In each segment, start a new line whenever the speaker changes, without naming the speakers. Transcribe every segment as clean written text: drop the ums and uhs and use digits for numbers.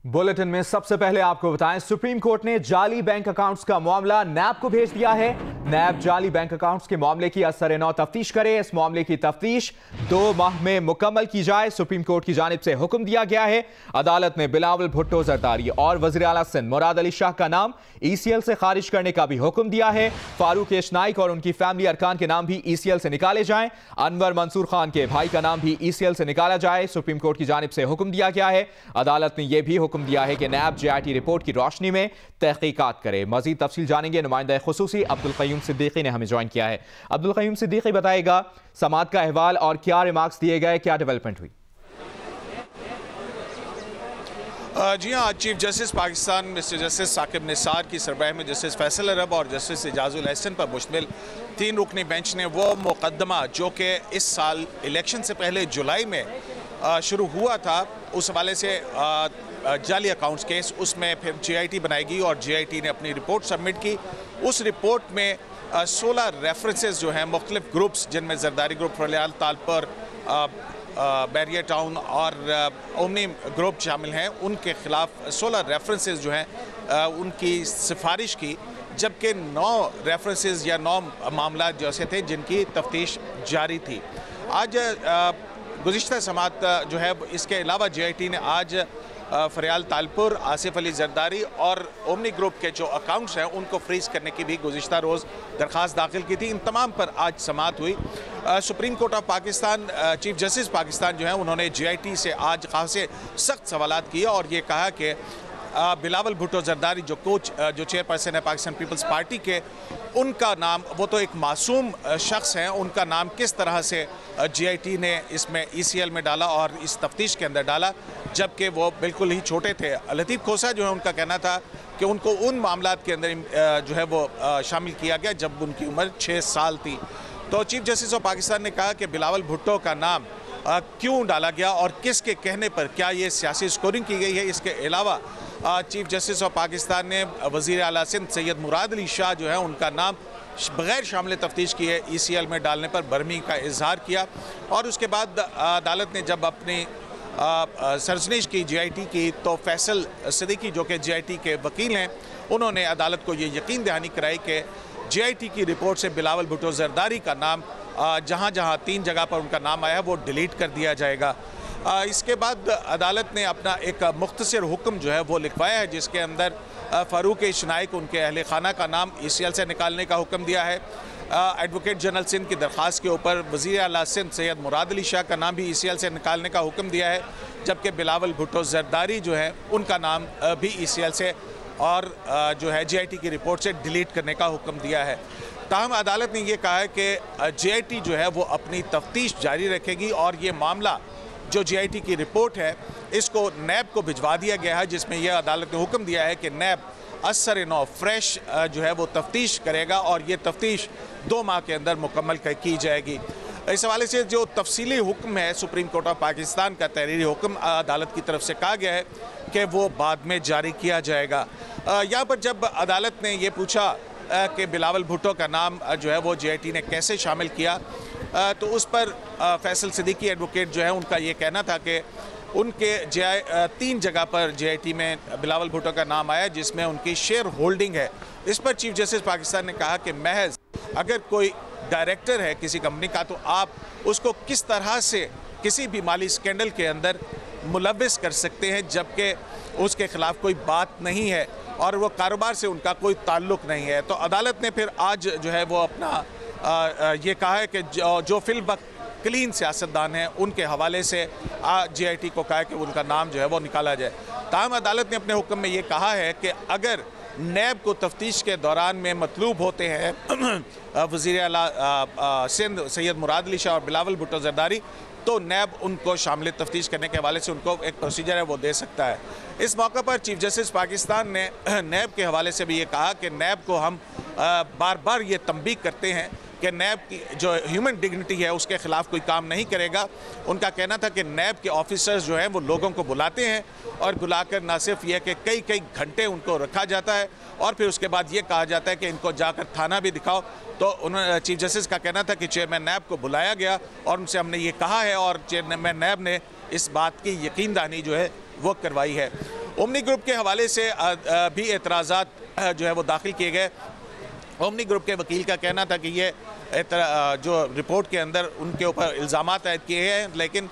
Bulletin में सबसे पहले आपको बताएं, सुप्रीम कोर्ट ने जाली बैंक अकाउंट्स का मामला नैब को भेज दिया है। नैब जाली बैंक अकाउंट्स के मामले की असर-ए-नौ तफ्तीश करे। इस मामले की तफ्तीश 2 माह में मुकम्मल की जाए, सुप्रीम कोर्ट की जानिब से हुक्म दिया गया है। अदालत ने बिलावल भुट्टो जरदारी और वज़ीर आला सिंध मुराद अली शाह का नाम ECL से खारिज करने का भी हुक्म दिया है। फारूक नाइक और उनकी फैमिली अरकान के नाम भी ECL से निकाले जाएं। अनवर मंसूर खान के भाई का नाम भी ECL से निकाला जाए, सुप्रीम कोर्ट की जानिब से हुक्म दिया गया है। अदालत ने यह भी हुक्म दिया है कि नैब JIT रिपोर्ट की रोशनी में तहकीकात करे। मजीद तफसील जानेंगे, नुमाइंदा खुसूसी अब्दुल क़य्यूम सिद्दीकी ने हमें ज्वाइन किया है। अब्दुल क़य्यूम सिद्दीकी, बताएगा समाअत का अहवाल और क्या रिमार्क्स दिए गए, क्या डेवलपमेंट हुई?
जी हाँ, chief justice Pakistan mister justice Saqib Nisar की सरबराह में जस्टिस फैसल अरब और जस्टिस एजाजुल एहसन पर मुश्तमिल 3 रुकनी बेंच ने वो मुकदमा जो कि इस साल इलेक्शन से पहले जुलाई में शुरू हुआ था, उस हवाले से जाली अकाउंट्स केस, उसमें फिर JIT बनाएगी और JIT ने अपनी रिपोर्ट सबमिट की। उस रिपोर्ट में 16 रेफरेंसेस जो हैं मुख्तलिफ ग्रुप्स, जिनमें जरदारी ग्रुप, फरियाल तालपुर, बैरियर टाउन और ओमनी ग्रुप शामिल हैं, उनके ख़िलाफ़ 16 रेफरेंसेस जो हैं उनकी सिफारिश की, जबकि 9 रेफरेंसेस या 9 मामला जैसे थे जिनकी तफ्तीश जारी थी। आज गुज़िश्ता समाअत जो है, इसके अलावा JIT ने आज फरियाल तालपुर, आसिफ अली जरदारी और ओमनी ग्रुप के जो अकाउंट्स हैं उनको फ्रीज करने की भी गुज़िश्ता रोज़ दरख्वास्त दाखिल की थी। इन तमाम पर आज समाअत हुई। Supreme court of Pakistan, chief justice Pakistan जो है, उन्होंने JIT से आज खासे सख्त सवालात किए और ये कहा कि बिलावल भुट्टो जरदारी जो चेयरपर्सन है पाकिस्तान पीपल्स पार्टी के, उनका नाम, वो तो एक मासूम शख्स हैं, उनका नाम किस तरह से JIT ने इसमें ECL में डाला और इस तफ्तीश के अंदर डाला, जबकि वो बिल्कुल ही छोटे थे। लतीफ़ खोसा जो है, उनका कहना था कि उनको उन मामलात के अंदर जो है वो शामिल किया गया जब उनकी उम्र 6 साल थी। तो चीफ जस्टिस ऑफ पाकिस्तान ने कहा कि बिलावल भुट्टो का नाम क्यों डाला गया और किसके कहने पर, क्या ये सियासी स्कोरिंग की गई है। इसके अलावा चीफ जस्टिस ऑफ पाकिस्तान ने वज़ीर आला सिंध सैयद मुराद अली शाह जो है, उनका नाम बग़ैर शामिल तफ्तीश किए ECL में डालने पर बरहमी का इजहार किया। और उसके बाद अदालत ने जब अपनी सरजनिश की JIT की, तो फैसल सिद्दीकी जो कि JIT के वकील हैं, उन्होंने अदालत को ये यकीन दहानी कराई कि JIT की रिपोर्ट से बिलावल भुट्टो जरदारी का नाम जहाँ जहाँ 3 जगह पर उनका नाम आया वो डिलीट कर दिया जाएगा। इसके बाद अदालत ने अपना एक मुख्तसर हुक्म जो है वो लिखवाया है, जिसके अंदर फारूक नाइक, उनके अहले खाना का नाम ECL से निकालने का हुक्म दिया है। एडवोकेट जनरल सिंध की दरख्वास्त के ऊपर वज़ीर आला सिंध सैयद मुराद अली शाह का नाम भी ECL से निकालने का हुक्म दिया है, जबकि बिलावल भुट्टो जरदारी जो है, उनका नाम भी ECL से और जो है JIT की रिपोर्ट से डिलीट करने का हुक्म दिया है। ताहम अदालत ने यह कहा है कि JIT जो है वो अपनी तफ्तीश जारी रखेगी और ये मामला जो JIT की रिपोर्ट है, इसको नैब को भिजवा दिया गया है, जिसमें यह अदालत ने हुक्म दिया है कि नैब असर-ए-नौ फ्रेश जो है वो तफ्तीश करेगा और ये तफ्तीश 2 माह के अंदर मुकम्मल की जाएगी। इस हवाले से जो तफसीली हुक्म है सुप्रीम कोर्ट ऑफ पाकिस्तान का, तहरीरी हुक्म अदालत की तरफ से कहा गया है कि वो बाद में जारी किया जाएगा। यहाँ पर जब अदालत ने ये पूछा कि बिलावल भुट्टो का नाम जो है वो JIT ने कैसे शामिल किया, तो उस पर फैसल सिद्दीकी एडवोकेट जो है, उनका ये कहना था कि उनके 3 जगह पर JIT में बिलावल भुट्टो का नाम आया जिसमें उनकी शेयर होल्डिंग है। इस पर चीफ जस्टिस पाकिस्तान ने कहा कि महज अगर कोई डायरेक्टर है किसी कंपनी का, तो आप उसको किस तरह से किसी भी माली स्कैंडल के अंदर मुलव्विस कर सकते हैं, जबकि उसके ख़िलाफ़ कोई बात नहीं है और वो कारोबार से उनका कोई ताल्लुक़ नहीं है। तो अदालत ने फिर आज जो है वो अपना ये कहा है कि जो फिल वक्त क्लीन सियासतदान हैं, उनके हवाले से JIT को कहा है कि उनका नाम जो है वो निकाला जाए। ताहम अदालत ने अपने हुक्म में ये कहा है कि अगर नैब को तफ्तीश के दौरान में मतलूब होते हैं वज़ीर आला सिंध सैयद मुराद अली शाह और बिलावल भुट्टो जरदारी, तो नैब उनको शामिल तफ्तीश करने के हवाले से उनको एक प्रोसीजर है वो दे सकता है। इस मौके पर चीफ जस्टिस पाकिस्तान ने नैब के हवाले से भी ये कहा कि नैब को हम बार बार ये तंबीह करते हैं कि नैब की जो ह्यूमन डिग्निटी है उसके ख़िलाफ़ कोई काम नहीं करेगा। उनका कहना था कि नैब के ऑफिसर्स जो हैं वो लोगों को बुलाते हैं और बुलाकर ना सिर्फ ये कि कई घंटे उनको रखा जाता है और फिर उसके बाद ये कहा जाता है कि इनको जाकर थाना भी दिखाओ। तो उन्होंने, चीफ जस्टिस का कहना था कि चेयरमैन नैब को बुलाया गया और उनसे हमने ये कहा है और चेयरमैन नैब ने इस बात की यकीन दहानी जो है वो करवाई है। ओमनी ग्रुप के हवाले से भी एतराज़ात जो है वो दाखिल किए गए। ओमनी ग्रुप के वकील का कहना था कि ये जो रिपोर्ट के अंदर उनके ऊपर इल्ज़ामात आयद किए हैं, लेकिन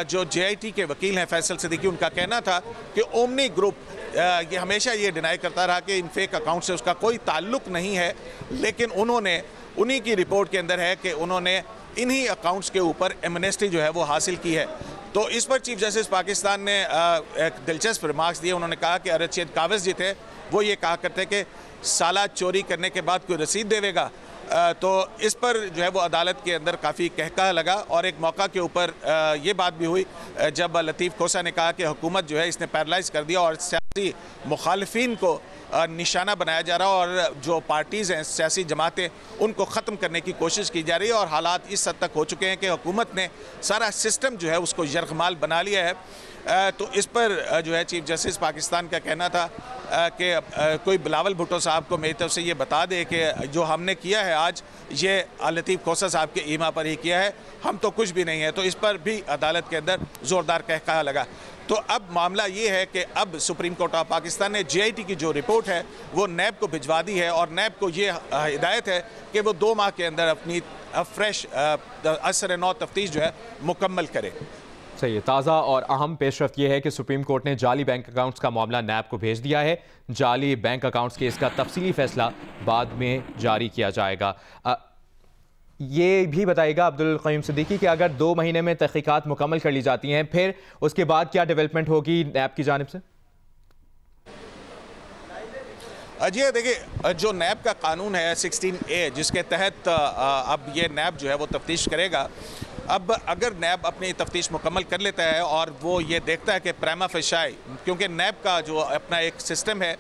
जो JIT के वकील हैं फैसल सिद्दीकी, उनका कहना था कि ओमनी ग्रुप ये हमेशा ये डिनाई करता रहा कि इन फेक अकाउंट से उसका कोई ताल्लुक़ नहीं है, लेकिन उन्होंने उन्हीं की रिपोर्ट के अंदर है कि उन्होंने इन्हीं अकाउंट्स के ऊपर एमनेस्टी जो है वो हासिल की है। तो इस पर चीफ जस्टिस पाकिस्तान ने एक दिलचस्प रिमार्क्स दिए। उन्होंने कहा कि रशीद कावज़ जी थे, वो ये कहा करते कि साला चोरी करने के बाद कोई रसीद देवेगा। तो इस पर जो है वो अदालत के अंदर काफ़ी कहका लगा और एक मौका के ऊपर ये बात भी हुई जब लतीफ़ खोसा ने कहा कि हुकूमत जो है इसने पैरलाइज कर दिया और सियासी मुखालिफिन को निशाना बनाया जा रहा और जो पार्टीज़ हैं, सियासी जमातें, उनको ख़त्म करने की कोशिश की जा रही है और हालात इस हद तक हो चुके हैं कि हुकूमत ने सारा सिस्टम जो है उसको यरगमाल बना लिया है। तो इस पर जो है चीफ जस्टिस पाकिस्तान का कहना था कि कोई बिलावल भुट्टो साहब को मेरी तरफ से ये बता दे कि जो हमने किया है आज ये लतीफ़ खोसा साहब के ईमा पर ही किया है, हम तो कुछ भी नहीं है। तो इस पर भी अदालत के अंदर ज़ोरदार कहका लगा। तो अब मामला ये है कि अब सुप्रीम कोर्ट ऑफ पाकिस्तान ने JIT की जो रिपोर्ट है वो नैब को भिजवा दी है और नैब को ये हिदायत है कि वो 2 माह के अंदर अपनी फ्रेश असर नौ तफ्तीश जो है मुकम्मल करे।
सही है। ताज़ा और अहम पेशरफ्त यह है कि सुप्रीम कोर्ट ने जाली बैंक अकाउंट्स का मामला नैब को भेज दिया है। जाली बैंक अकाउंट्स केस का तफसीली फैसला बाद में जारी किया जाएगा। ये भी बताइएगा अब्दुल क़य्यूम सिद्दीकी कि अगर 2 महीने में तहकीकात मुकम्मल कर ली जाती हैं, फिर उसके बाद क्या डेवलपमेंट होगी नैब की जानिब से?
जी देखिए, जो नैब का कानून है 16A, जिसके तहत अब ये नैब जो है वो तफ्तीश करेगा। अब अगर नैब अपनी तफ्तीश मुकम्मल कर लेता है और वो ये देखता है कि प्रिमा फेशी, क्योंकि नैब का जो अपना एक सिस्टम है,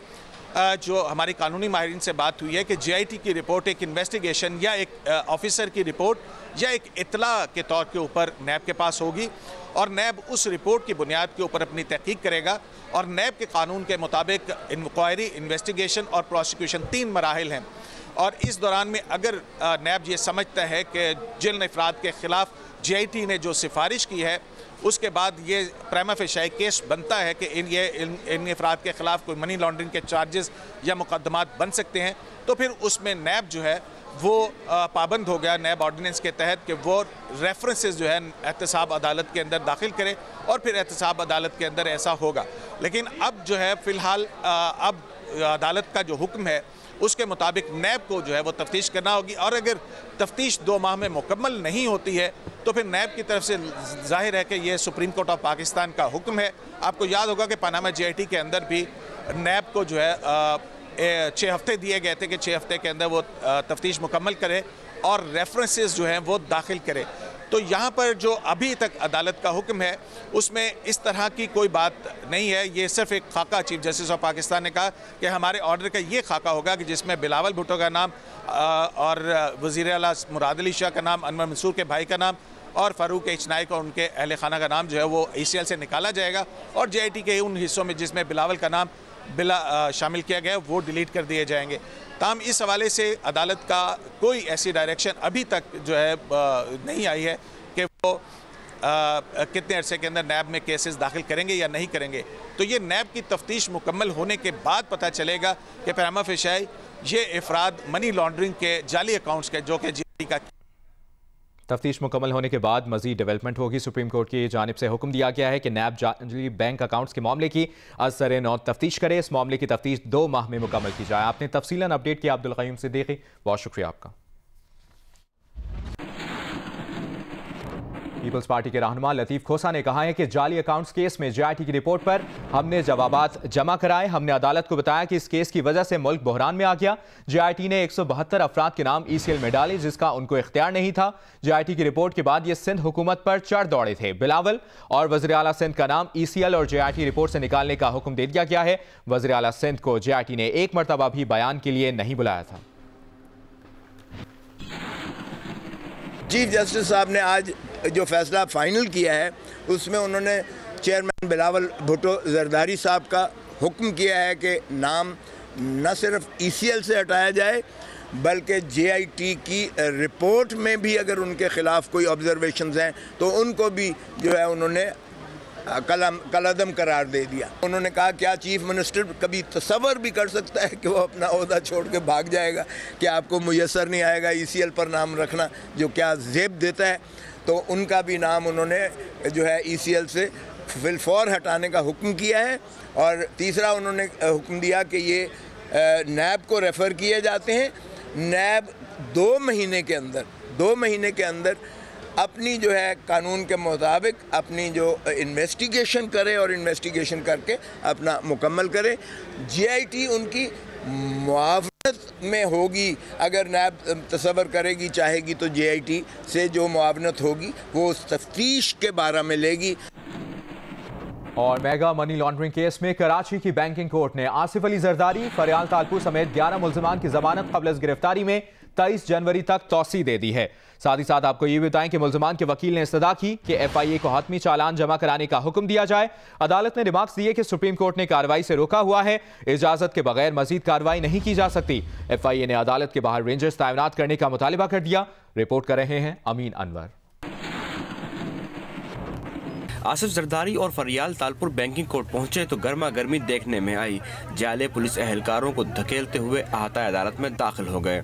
जो हमारी कानूनी माहिरीन से बात हुई है कि JIT की रिपोर्ट एक इन्वेस्टिगेशन या एक ऑफिसर की रिपोर्ट या एक इतला के तौर के ऊपर नैब के पास होगी और नैब उस रिपोर्ट की बुनियाद के ऊपर अपनी तहकीक करेगा। और नैब के कानून के मुताबिक इंक्वायरी, इन्वेस्टिगेशन और प्रोसिक्यूशन 3 मराहिल हैं और इस दौरान में अगर नैब ये समझता है कि जिन अफराद के ख़िलाफ़ JIT ने जो सिफारिश की है उसके बाद ये प्रिमा फेशी केस बनता है कि इन अफराद के ख़िलाफ़ कोई मनी लॉन्ड्रिंग के चार्जेस या मुकदमात बन सकते हैं, तो फिर उसमें नैब जो है वो पाबंद हो गया नैब ऑर्डिनेंस के तहत कि वो रेफरेंसेस जो है एहतसाब अदालत के अंदर दाखिल करे और फिर एहतसाब अदालत के अंदर ऐसा होगा। लेकिन अब जो है फ़िलहाल अब अदालत का जो हुक्म है उसके मुताबिक नैब को जो है वो तफ्तीश करना होगी और अगर तफ्तीश 2 माह में मुकम्मल नहीं होती है तो फिर नैब की तरफ से जाहिर है कि ये सुप्रीम कोर्ट ऑफ पाकिस्तान का हुक्म है। आपको याद होगा कि पनामा JIT के अंदर भी नैब को जो है 6 हफ्ते दिए गए थे कि 6 हफ्ते के अंदर वो तफ्तीश मुकम्मल करे और रेफरेंसेस जो हैं वो दाखिल करे। तो यहाँ पर जो अभी तक अदालत का हुक्म है उसमें इस तरह की कोई बात नहीं है। ये सिर्फ एक खाका चीफ जस्टिस ऑफ पाकिस्तान ने कहा कि हमारे ऑर्डर का ये खाका होगा कि जिसमें बिलावल भुट्टो का नाम और वज़ीर आला मुराद अली शाह का नाम, अनवर मंसूर के भाई का नाम और फ़ारूक H नाइक और उनके अहल खाना का नाम जो है वो ACL से निकाला जाएगा और JIT के उन हिस्सों में जिसमें बिलावल का नाम शामिल किया गया वो डिलीट कर दिए जाएंगे। ताम इस हवाले से अदालत का कोई ऐसी डायरेक्शन अभी तक जो है नहीं आई है कि वो कितने अरसे के अंदर नैब में केसेस दाखिल करेंगे या नहीं करेंगे। तो ये नैब की तफ्तीश मुकम्मल होने के बाद पता चलेगा कि प्रिमा फेशी ये अफराद मनी लॉन्ड्रिंग के जाली अकाउंट्स के जो कि JIT का
तफ्तीश मुकम्मल होने के बाद मजीद डेवलपमेंट होगी। सुप्रीम कोर्ट की जानिब से हुक्म दिया गया है कि नैब जाली बैंक अकाउंट्स के मामले की असर नौ तफ्तीश करे। इस मामले की तफ्तीश 2 माह में मुकम्मल की जाए। आपने तफसीलन अपडेट किया अब्दुल क़य्यूम सिद्दीकी, बहुत शुक्रिया आपका। पीपल्स पार्टी के रहनुमा लतीफ़ खोसा ने कहा है कि जाली अकाउंट्स केस में JIT की रिपोर्ट पर हमने जवाबात जमा कराए। हमने अदालत को बताया कि इस केस की वजह से मुल्क बहरान में आ गया। JIT ने 172 अफराद के नाम ECL में डाले जिसका उनको इख्तियार नहीं था। JIT की रिपोर्ट के बाद ये सिंध हुकूमत पर चढ़ दौड़े थे। बिलावल और वज़ीर आला सिंध का नाम ECL और JIT रिपोर्ट से निकालने का हुक्म दे दिया गया है। वज़ीर आला सिंध को JIT ने एक मरतबा भी बयान के लिए नहीं बुलाया था।
चीफ जस्टिस साहब ने आज जो फैसला फाइनल किया है उसमें उन्होंने चेयरमैन बिलावल भुट्टो जरदारी साहब का हुक्म किया है कि नाम न सिर्फ ECL से हटाया जाए बल्कि JIT की रिपोर्ट में भी अगर उनके ख़िलाफ़ कोई ऑब्जर्वेशंस हैं तो उनको भी जो है उन्होंने कलअदम करार दे दिया। उन्होंने कहा क्या चीफ मिनिस्टर कभी तसव्वुर भी कर सकता है कि वो अपना ओहदा छोड़ के भाग जाएगा, कि आपको मुयस्सर नहीं आएगा ECL पर नाम रखना, जो क्या ज़ेब देता है। तो उनका भी नाम उन्होंने जो है ECL से फिलफौर हटाने का हुक्म किया है। और तीसरा उन्होंने हुक्म दिया कि ये नैब को रेफ़र किए जाते हैं। नैब 2 महीने के अंदर अपनी जो है कानून के मुताबिक अपनी जो इन्वेस्टिगेशन करे और इन्वेस्टिगेशन करके अपना मुकम्मल करे। GIT उनकी मुआवनत में होगी। अगर नैब तसव्वुर करेगी चाहेगी तो GIT से जो मुआवनत होगी वो उस तफ्तीश के बारे में लेगी।
और मेगा मनी लॉन्ड्रिंग केस में कराची की बैंकिंग कोर्ट ने आसिफ अली जरदारी, फरियाल तालपुर समेत 11 मुल्जिमान की जमानत क़ब्ल गिरफ्तारी में 23 जनवरी तक तौसी दे दी है। साथ ही साथ आपको ये भी बताएं कि मुल्जिमान के वकील ने इस्तदा की कि FIA को हतमी चालान जमा कराने का हुक्म दिया जाए। अदालत ने रिमार्क्स दिए कि सुप्रीम कोर्ट ने कार्रवाई से रोका हुआ है, इजाजत के बगैर मजीद कार्रवाई नहीं की जा सकती। FIA ने अदालत के बाहर रेंजर्स तैनात करने का मुतालिबा कर दिया। रिपोर्ट कर रहे हैं अमीन अनवर।
आसिफ जरदारी और फरियाल तालपुर बैंकिंग कोर्ट पहुंचे तो गर्मा गर्मी देखने में आई। जाले पुलिस एहलकारों को धकेलते हुए अहाता अदालत में दाखिल हो गए।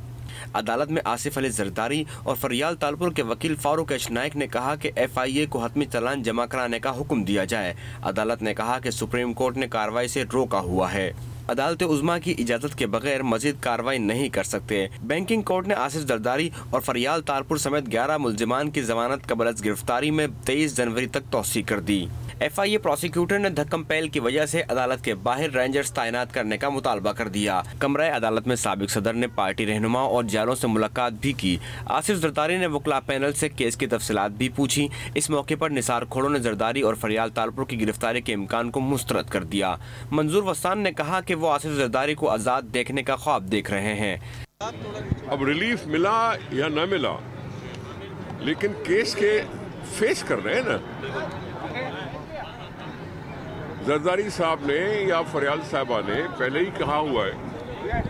अदालत में आसिफ अली जरदारी और फरियाल तालपुर के वकील फारूक एच नाइक ने कहा कि FIA को हतमी चालान जमा कराने का हुक्म दिया जाए। अदालत ने कहा कि सुप्रीम कोर्ट ने कार्रवाई से रोका हुआ है। अदालत उज़्मा की इजाज़त के बगैर मजीद कार्रवाई नहीं कर सकते। बैंकिंग कोर्ट ने आसिफ जरदारी और फरियाल तालपुर समेत 11 मुल्जिमान की जमानत क़ब्ल गिरफ्तारी में 23 जनवरी तक तौसी कर दी। FIA प्रोसिक्यूटर ने धक्कम पहल की वजह से अदालत के बाहर रेंजर्स तैनात करने का मुतालबा कर दिया। कमरा अदालत में साबिक सदर ने पार्टी रहनुमा और जालों से मुलाकात भी की। आसिफ जरदारी ने वकला पैनल से केस की तफसीलात भी पूछी। इस मौके पर निसार खोड़ों ने जरदारी और फरियाल तालपुर की गिरफ्तारी के इम्कान को मुस्तरद कर दिया। मंजूर वस्तान ने कहा कि वो आसिफ जरदारी को आज़ाद देखने का ख्वाब देख रहे हैं।
अब रिलीफ मिला या न मिला, लेकिन केस के फेस कर रहे हैं ना। जरदारी साहब ने या फरियाल साहबा ने पहले ही कहा हुआ है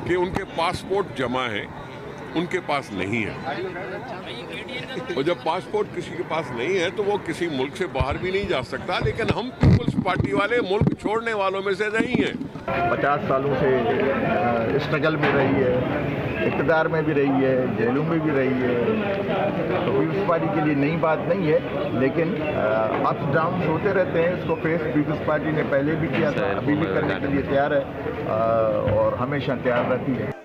कि उनके पासपोर्ट जमा है, उनके पास नहीं है। और जब पासपोर्ट किसी के पास नहीं है तो वो किसी मुल्क से बाहर भी नहीं जा सकता। लेकिन हम पीपुल्स पार्टी वाले मुल्क छोड़ने वालों में से नहीं हैं।
50 सालों से स्ट्रगल में रही है, इक़्तिदार में भी रही है, जेलों में भी रही है। तो पीपल्स पार्टी के लिए नई बात नहीं है, लेकिन अप्स डाउन होते रहते हैं। इसको फेस पीपल्स पार्टी ने पहले भी किया था, अभी भी करने के लिए तैयार है और हमेशा तैयार रहती है।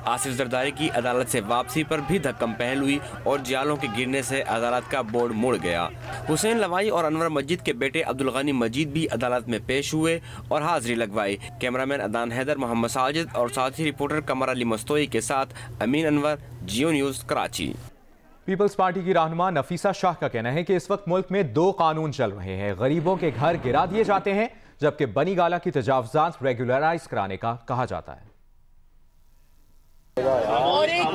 आसिफ जरदारी की अदालत से वापसी पर भी धक्कम पहल हुई और जालों के गिरने से अदालत का बोर्ड मुड़ गया। हुसैन लवाई और अनवर मजीद के बेटे अब्दुल गनी मजीद भी अदालत में पेश हुए और हाजिरी लगवाई। कैमरामैन अदान हैदर, मोहम्मद साजिद और साथी रिपोर्टर कमर अली मस्तोई के साथ अमीन अनवर, जियो न्यूज़, कराची।
पीपल्स पार्टी की रहनुमा नफीसा शाह का कहना है कि इस वक्त मुल्क में 2 कानून चल रहे हैं। गरीबों के घर गिरा दिए जाते हैं, जबकि बनी गाला की तजावुज़ात रेगुलराइज कराने का कहा जाता है।
और एक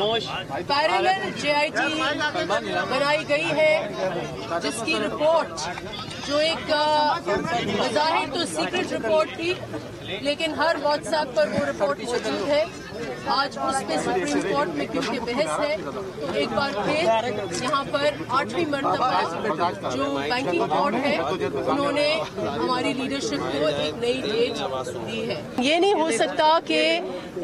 पैरेलल JIT बनाई गई है, जिसकी रिपोर्ट जो एक बज़ाहिर तो सीक्रेट रिपोर्ट थी, लेकिन हर WhatsApp पर वो रिपोर्ट मौजूद है। आज उस पर सुप्रीम कोर्ट में क्योंकि बहस है, तो एक बार फिर यहाँ पर 8वीं मरतबा जो बैंकिंग कोर्ट है उन्होंने हमारी लीडरशिप को एक नई डेट दी है। ये नहीं हो सकता कि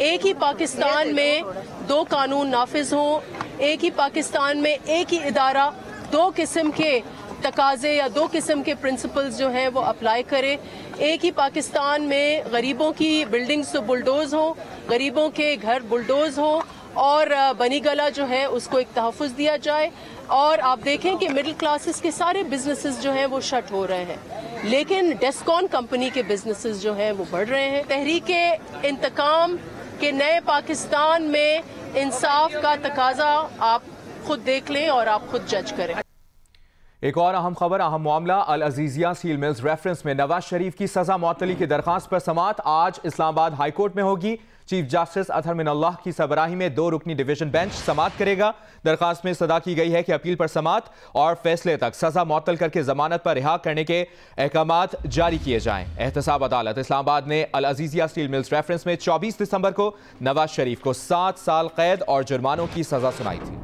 एक ही पाकिस्तान में 2 कानून नाफिज हों, एक ही पाकिस्तान में एक ही इदारा 2 किस्म के तकाजे या 2 किस्म के प्रिंसिपल्स जो हैं वो अप्लाई करे। एक ही पाकिस्तान में गरीबों की बिल्डिंग्स तो बुलडोज हों, गरीबों के घर बुलडोज हों और बनी गला जो है उसको एक तहफ़्फ़ुज़ दिया जाए। और आप देखें कि मिडिल क्लासेस के सारे बिजनेसेस जो हैं वो शट हो रहे हैं, लेकिन डेस्कॉन कंपनी के बिजनेसेस जो हैं वो बढ़ रहे हैं। तहरीके इंतकाम के नए पाकिस्तान में इंसाफ का तकाजा आप खुद देख लें और आप खुद जज करें।
एक और अहम खबर, अहम मामला अल अजीजिया स्टील मिल्स रेफरेंस में नवाज शरीफ की सजा मुअत्तली की दरखास्त पर समाअत आज इस्लामाबाद हाई कोर्ट में होगी। चीफ जस्टिस अतहर मिनल्लाह की सरबराही में 2 रुकनी डिवीजन बेंच समाअत करेगा। दरखास्त में सदा की गई है कि अपील पर समाअत और फैसले तक सजा मुअत्तल करके जमानत पर रिहा करने के अहकामात जारी किए जाएं। एहतसाब अदालत इस्लामाबाद ने अल अजीजिया स्टील मिल्स रेफरेंस में 24 दिसंबर को नवाज शरीफ को 7 साल कैद और जुर्मानों की सजा सुनाई थी।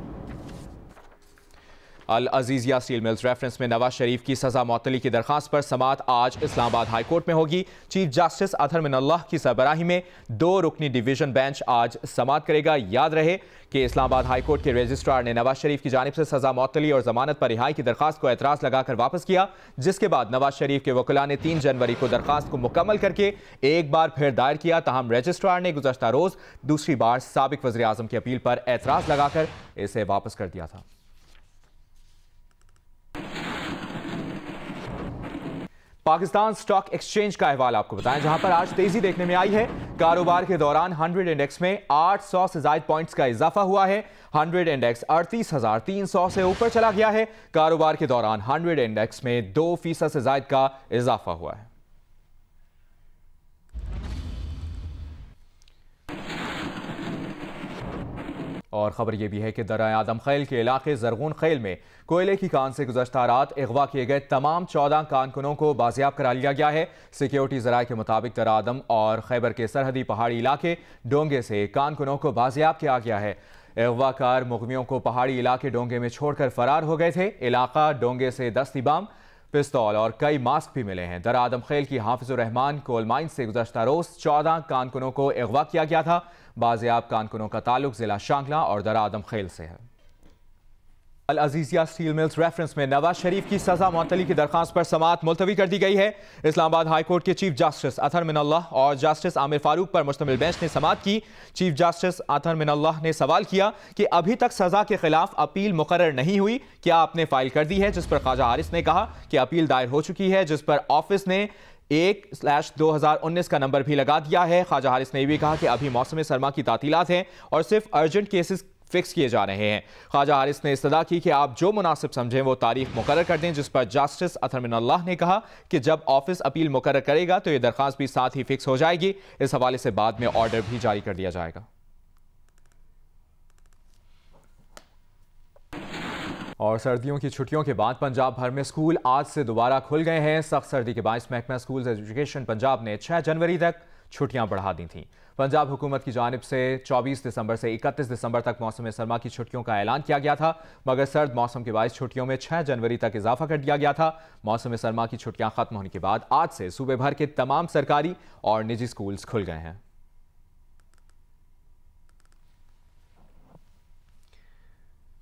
अल अजीजिया स्टील मिल्स रेफरेंस में नवाज शरीफ की सजा मुअत्तली की दरखास्त पर समाअत आज इस्लामाबाद हाई कोर्ट में होगी। चीफ जस्टिस अतहर मिनल्लाह की सरबराही में 2 रुकनी डिवीजन बेंच आज समाअत करेगा। याद रहे कि इस्लामाबाद हाई कोर्ट के रजिस्ट्रार ने नवाज शरीफ की जानिब से सजा मुअत्तली और जमानत पर रिहाई की दरखास्त को एतराज लगाकर वापस किया, जिसके बाद नवाज शरीफ के वकीला ने 3 जनवरी को दरखास्त को मुकम्मल करके एक बार फिर दायर किया। ताहम रजिस्ट्रार ने गुज़श्ता रोज दूसरी बार साबिक वज़ीर आज़म की अपील पर एतराज लगाकर इसे वापस कर दिया था। पाकिस्तान स्टॉक एक्सचेंज का अहवाल आपको बताएं, जहां पर आज तेजी देखने में आई है। कारोबार के दौरान 100 इंडेक्स में 800 से ज्यादा पॉइंट्स का इजाफा हुआ है। 100 इंडेक्स 38,300 से ऊपर चला गया है। कारोबार के दौरान 100 इंडेक्स में 2% से ज्यादा का इजाफा हुआ है। और खबर यह भी है कि दर्रा आदम खैल के इलाके जरगून खैल में कोयले की कान से गुज़श्ता रात अगवा किए गए तमाम 14 कारकुनों को बाजियाब करा लिया गया है। सिक्योरिटी ज़राए के मुताबिक दर्रा आदम और खैबर के सरहदी पहाड़ी इलाके डोंगे से कारकुनों को बाजियाब किया गया है। अगवाकार मुग़वियों को पहाड़ी इलाके डोंगे में छोड़कर फरार हो गए थे। इलाका डोंगे से दस्ती बम, पिस्तौल और कई मास्क भी मिले हैं। दर्रा आदम खैल की हाफिजुर रहमान कोल माइन से गुज़श्ता रोज 14 कारकुनों को अगवा किया गया था। बाजियाब कारकुनों का ताल्लुक जिला शांगला और दर्रा आदम खैल से है। अल अजीजिया स्टील मिल्स रेफरेंस में नवाज शरीफ की सजा मुअत्तली की दरखास्त पर समाअत मुलतवी कर दी गई है। इस्लामाबाद हाई कोर्ट के चीफ जस्टिस अतहर मिनल्लाह और जस्टिस आमिर फारूक पर मुश्तमिल बेंच ने समाअत की। चीफ जस्टिस अतहर मिनल्लाह ने सवाल किया कि अभी तक सजा के खिलाफ अपील मुकर्रर नहीं हुई, क्या आपने फाइल कर दी है? जिस पर ख्वाजा हारिस ने कहा कि अपील दायर हो चुकी है, जिस पर ऑफिस ने 1/2019 का नंबर भी लगा दिया है। ख्वाजा हारिस ने भी कहा कि अभी मौसम सरमा की तातीलात हैं और सिर्फ अर्जेंट केसेस फिक्स किए जा रहे हैं। ख्वाजा हारिस ने इस्तदा की कि आप जो मुनासिब समझें वो तारीख मुकर्रर कर दें, जिस पर जस्टिस अतहर मिनल्लाह ने कहा कि जब ऑफिस अपील मुकर्रर करेगा तो ये दरखास्त भी साथ ही फिक्स हो जाएगी। इस हवाले से बाद में ऑर्डर भी जारी कर दिया जाएगा। और सर्दियों की छुट्टियों के बाद पंजाब भर में स्कूल आज से दोबारा खुल गए हैं। सख्त सर्दी के बायस महकमा स्कूल एजुकेशन पंजाब ने 6 जनवरी तक छुट्टियां बढ़ा दी थीं। पंजाब हुकूमत की जानिब से 24 दिसंबर से 31 दिसंबर तक मौसम सरमा की छुट्टियों का ऐलान किया गया था, मगर सर्द मौसम के बायस छुट्टियों में 6 जनवरी तक इजाफा कर दिया गया था। मौसम सरमा की छुट्टियां खत्म होने के बाद आज से सूबे भर के तमाम सरकारी और निजी स्कूल्स खुल गए हैं।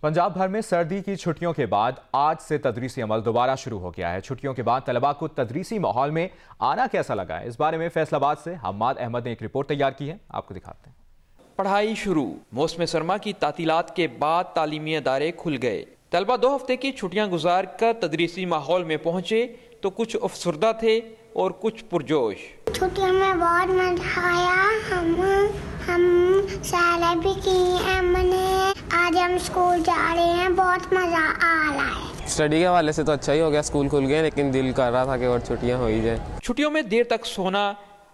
पंजाब भर में सर्दी की छुट्टियों के बाद आज से तदरीसी अमल दोबारा शुरू हो गया है। छुट्टियों के बाद तलबा को तदरीसी माहौल में आना कैसा लगा है, इस बारे में फैसलाबाद से हम्माद अहमद ने एक रिपोर्ट तैयार की है, आपको दिखाते हैं।
पढ़ाई शुरू। मौसम सरमा की तातीलात के बाद तालीमी अदारे खुल गए। तलबा 2 हफ्ते की छुट्टियां गुजार कर तदरीसी माहौल में पहुंचे तो कुछ अफसरदा थे और कुछ पुरजोश।
छुट्टियों में बहुत मजा आया, हम सैर भी की हमने, आज हम स्कूल जा रहे हैं, बहुत मजा आ रहा है।
स्टडी के हवाले से तो अच्छा ही हो गया, स्कूल खुल गए, लेकिन दिल कर रहा था कि और छुट्टियां हो ही जाए।
छुट्टियों में देर तक सोना,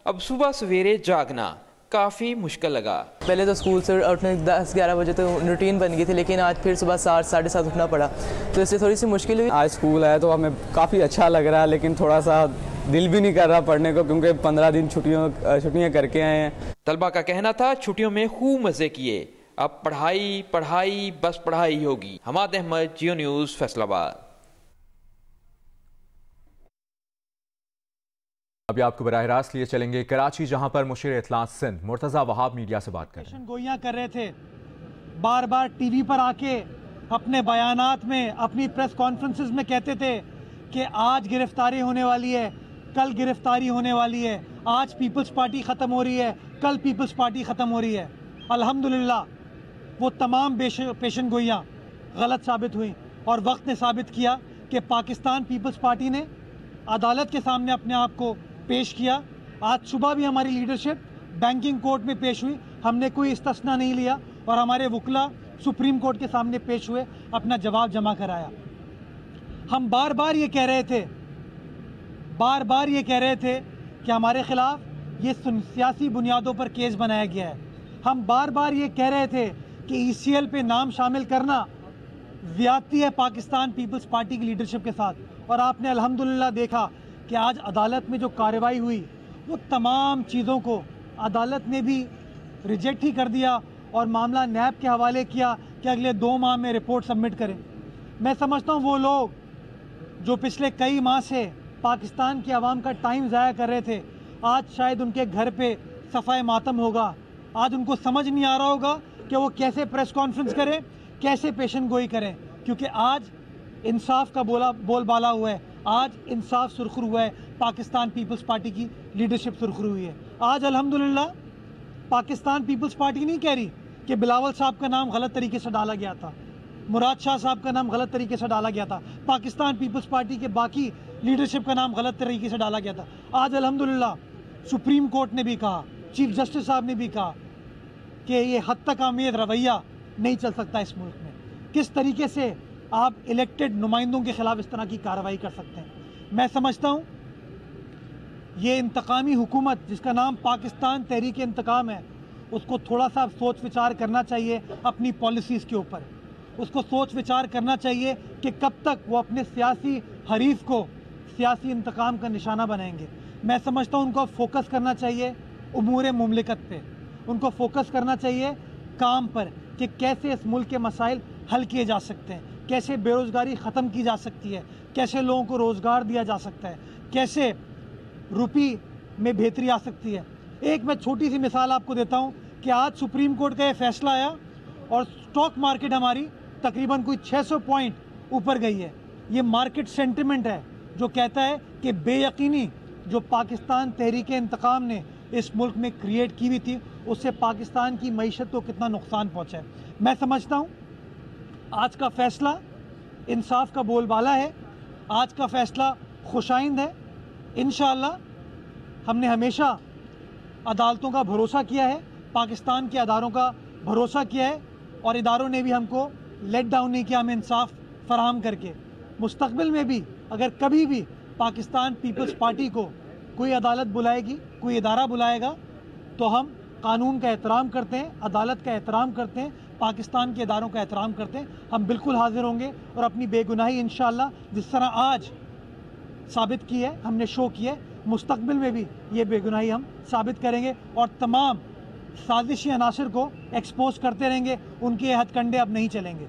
अब सुबह सवेरे जागना काफ़ी मुश्किल लगा।
पहले तो स्कूल से उठने 10-11 बजे तो रूटीन बन गई थी, लेकिन आज फिर सुबह 7-7:30 उठना पड़ा, तो इससे थोड़ी सी मुश्किल हुई।
आज स्कूल आया तो हमें काफ़ी अच्छा लग रहा है, लेकिन थोड़ा सा दिल भी नहीं कर रहा पढ़ने को, क्योंकि 15 दिन छुट्टियाँ करके आए हैं।
तलबा का कहना था छुट्टियों में खूब मज़े किए, अब पढ़ाई पढ़ाई बस पढ़ाई होगी। हम्माद अहमद, जियो न्यूज़, फैसलाबाद।
अभी आपको बराह रास्त लिए चलेंगे कराची, जहां पर मुशीर इत्तलात सिंध मुर्तज़ा वहाब मीडिया से बात कर रहे हैं।
गोइयां कर रहे थे, बार बार टीवी पर आके अपने बयानात में, अपनी प्रेस कॉन्फ्रेंसेस में कहते थे कि आज गिरफ्तारी होने वाली है, कल गिरफ्तारी होने वाली है, आज पीपल्स पार्टी ख़त्म हो रही है, कल पीपल्स पार्टी ख़त्म हो रही है। अल्हम्दुलिल्लाह वो तमाम पेशन गोइयाँ गलत साबित हुई और वक्त ने साबित किया कि पाकिस्तान पीपल्स पार्टी ने अदालत के सामने अपने आप को पेश किया। आज सुबह भी हमारी लीडरशिप बैंकिंग कोर्ट में पेश हुई, हमने कोई इस्तिस्ना नहीं लिया और हमारे वकला सुप्रीम कोर्ट के सामने पेश हुए, अपना जवाब जमा कराया। हम बार बार ये कह रहे थे कि हमारे ख़िलाफ़ ये सियासी बुनियादों पर केस बनाया गया है। हम बार बार ये कह रहे थे कि ECL पे नाम शामिल करना ज़्यादती है पाकिस्तान पीपल्स पार्टी की लीडरशिप के साथ, और आपने अल्हम्दुलिल्लाह देखा कि आज अदालत में जो कार्रवाई हुई वो तमाम चीज़ों को अदालत ने भी रिजेक्ट ही कर दिया और मामला नैब के हवाले किया कि अगले 2 माह में रिपोर्ट सबमिट करें। मैं समझता हूँ वो लोग जो पिछले कई माह से पाकिस्तान की आवाम का टाइम ज़ाया कर रहे थे, आज शायद उनके घर पे सफ़ाए मातम होगा। आज उनको समझ नहीं आ रहा होगा कि वो कैसे प्रेस कॉन्फ्रेंस करें, कैसे पेशन गोई करें, क्योंकि आज इंसाफ का बोलबाला हुआ है, आज इंसाफ सुरखरू हुआ है, पाकिस्तान पीपल्स पार्टी की लीडरशिप सुरखरू हुई है। आज अल्हम्दुलिल्लाह पाकिस्तान पीपल्स पार्टी नहीं कह रही कि बिलावल साहब का नाम गलत तरीके से डाला गया था, मुराद शाह साहब का नाम गलत तरीके से डाला गया था, पाकिस्तान पीपल्स पार्टी के बाकी लीडरशिप का नाम गलत तरीके से डाला गया था। आज अल्हम्दुलिल्लाह सुप्रीम कोर्ट ने भी कहा, चीफ जस्टिस साहब ने भी कहा कि ये हद तक आमेद रवैया नहीं चल सकता इस मुल्क में। किस तरीके से आप इलेक्टेड नुमाइंदों के खिलाफ इस तरह की कार्रवाई कर सकते हैं। मैं समझता हूँ ये इंतकामी हुकूमत जिसका नाम पाकिस्तान तहरीक इंतकाम है, उसको थोड़ा सा सोच विचार करना चाहिए अपनी पॉलिसीज़ के ऊपर। उसको सोच विचार करना चाहिए कि कब तक वो अपने सियासी हरीफ को सियासी इंतकाम का निशाना बनाएंगे। मैं समझता हूँ उनको फोकस करना चाहिए उमूर मुमलिकत पे, उनको फोकस करना चाहिए काम पर कि कैसे इस मुल्क के मसाइल हल किए जा सकते हैं, कैसे बेरोज़गारी ख़त्म की जा सकती है, कैसे लोगों को रोज़गार दिया जा सकता है, कैसे रुपी में बेहतरी आ सकती है। एक मैं छोटी सी मिसाल आपको देता हूँ कि आज सुप्रीम कोर्ट का ये फैसला आया और स्टॉक मार्केट हमारी तकरीबन कोई 600 पॉइंट ऊपर गई है। ये मार्केट सेंटिमेंट है जो कहता है कि बेयकीनी जो पाकिस्तान तहरीक इंतकाम ने इस मुल्क में क्रिएट की हुई थी, उससे पाकिस्तान की मईशत को कितना नुकसान पहुँचा है। मैं समझता हूँ आज का फ़ैसला इंसाफ का बोलबाला है, आज का फ़ैसला खुशाइंद है। इंशाअल्लाह हमने हमेशा अदालतों का भरोसा किया है, पाकिस्तान के अदारों का भरोसा किया है और इदारों ने भी हमको लेट डाउन नहीं किया, हमें इंसाफ फराहम करके। मुस्तकबिल में भी अगर कभी भी पाकिस्तान पीपल्स पार्टी को कोई अदालत बुलाएगी, कोई इदारा बुलाएगा, तो हम कानून का एहतराम करते हैं, अदालत का एहतराम करते हैं, पाकिस्तान के इदारों का एहतराम करते हैं। हम बिल्कुल हाजिर होंगे और अपनी बेगुनाही इंशाअल्लाह जिस तरह आज साबित की है, हमने शो किया है, मुस्तकबिल में भी ये बेगुनाही हम साबित करेंगे और तमाम साजिशी अनासर को एक्सपोज करते रहेंगे। उनके हथकंडे अब नहीं चलेंगे।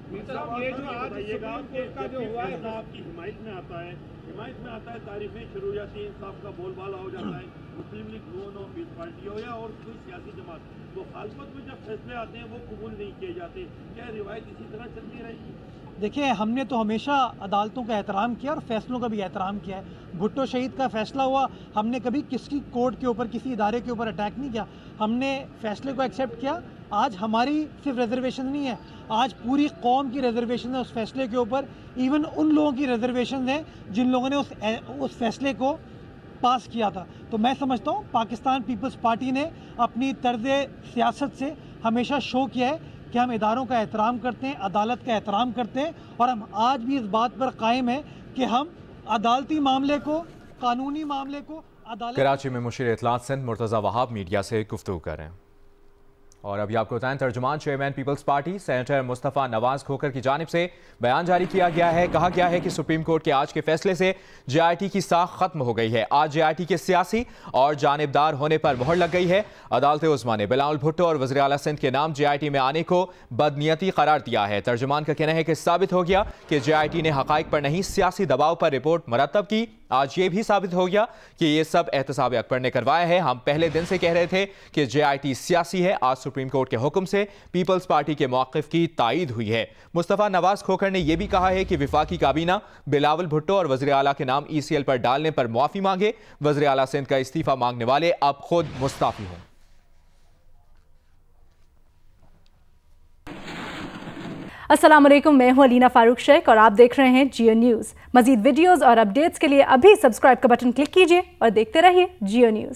हिमायत में आता है, तारीफें शुरू हो जाती है, इंसाफ का बोलबाला हो जाता है, मुस्लिम लीग नून हो, पीस पार्टी हो या और कोई सियासी जमात, तो खालफत में जब फैसले आते हैं वो कबूल नहीं किए जाते। क्या रिवायत इसी तरह चलती रहेगी?
देखिए, हमने तो हमेशा अदालतों का एहतराम किया और फैसलों का भी एहतराम किया है। भुट्टो शहीद का फैसला हुआ, हमने कभी किसी कोर्ट के ऊपर, किसी इदारे के ऊपर अटैक नहीं किया, हमने फैसले को एक्सेप्ट किया। आज हमारी सिर्फ रिजर्वेशन नहीं है, आज पूरी कौम की रिजर्वेशन है उस फैसले के ऊपर। इवन उन लोगों की रिजर्वेशन है जिन लोगों ने उस फैसले को पास किया था। तो मैं समझता हूँ पाकिस्तान पीपल्स पार्टी ने अपनी तर्ज सियासत से हमेशा शो किया है कि हम इदारों का एहतराम करते हैं, अदालत का एहतराम करते हैं और हम आज भी इस बात पर कायम है कि हम अदालती मामले को, कानूनी मामले को अदालत।
कराची में मुशीर इत्तलात सिंध मुर्तज़ा वहाब मीडिया से गुफ्तगू कर रहे हैं। और अभी आपको बताएं, तर्जुमान चेयरमैन पीपल्स पार्टी सेनेटर मुस्तफ़ा नवाज खोखर की जानिब से बयान जारी किया गया है। कहा गया है कि सुप्रीम कोर्ट के आज के फैसले से JIT की साख खत्म हो गई है। आज JIT के सियासी और जानिबदार होने पर मोहर लग गई है। अदालत उज़्मा ने बिलावल भुट्टो और वज़ीर आला सिंध के नाम JIT में आने को बदनीयती करार दिया है। तर्जुमान का कहना है कि साबित हो गया कि JIT ने हक़ाइक़ पर नहीं, सियासी दबाव पर रिपोर्ट मुरतब की। आज ये भी साबित हो गया कि ये सब एहतसाब अकबर ने करवाया है। हम पहले दिन से कह रहे थे कि JIT सियासी है। आज सुप्रीम कोर्ट के हुक्म से पीपल्स पार्टी के मौक़िफ़ की तायीद हुई है। मुस्तफ़ा नवाज खोखर ने यह भी कहा है कि विफाकी काबीना बिलावल भुट्टो और वज़ीर आला के नाम ECL पर डालने पर मुआफ़ी मांगे। वज़ीर आला सिंध का इस्तीफ़ा मांगने वाले अब खुद मुस्ताफ़ी हों।
अस्सलाम वालेकुम, मैं हूं अलीना फारूक शेख और आप देख रहे हैं जियो न्यूज़। मज़ीद वीडियोज़ और अपडेट्स के लिए अभी सब्सक्राइब का बटन क्लिक कीजिए और देखते रहिए जियो न्यूज़।